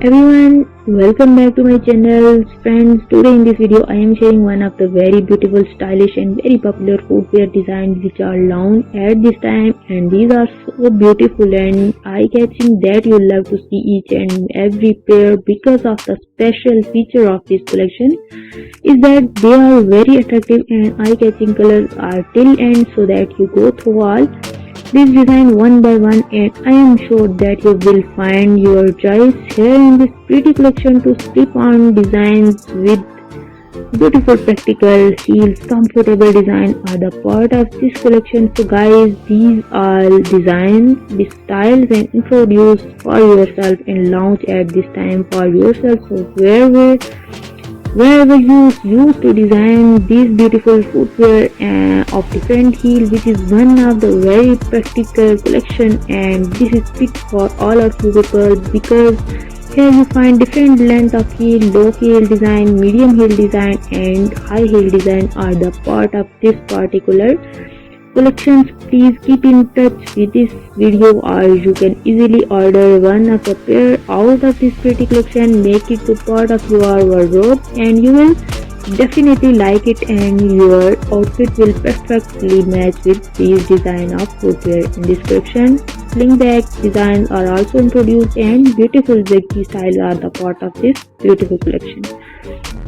Everyone, welcome back to my channel. Friends, today in this video I am sharing one of the very beautiful, stylish and very popular footwear designs which are launched at this time, and these are so beautiful and eye-catching that you love to see each and every pair because of the special feature of this collection is that they are very attractive and eye-catching. Colors are till end so that you go through all this design one by one, and I am sure that you will find your choice here in this pretty collection to slip on designs with beautiful practical heels. Comfortable design are the part of this collection. So guys, these are designs, the styles and introduced for yourself and launch at this time for yourself. So wherever you used to design these beautiful footwear of different heel, which is one of the very practical collection, and this is fit for all of you people because here you find different length of heel, low heel design, medium heel design and high heel design are the part of this particular collections. Please keep in touch with this video or you can easily order one of the pair out of this pretty collection. Make it to part of your wardrobe and you will definitely like it, and your outfit will perfectly match with these design of footwear. In this collection, sling back designs are also introduced and beautiful wedge styles are the part of this beautiful collection.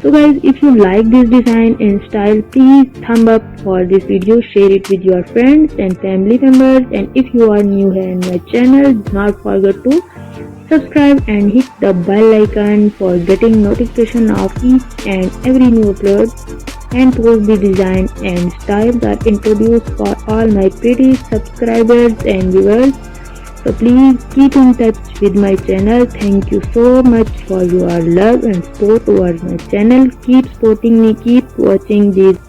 So guys, if you like this design and style, please thumb up for this video, share it with your friends and family members, and if you are new here in my channel, do not forget to subscribe and hit the bell icon for getting notification of each and every new upload and post. The design and styles are introduced for all my pretty subscribers and viewers. So please keep in touch with my channel. Thank you so much for your love and support towards my channel. Keep supporting me, keep watching these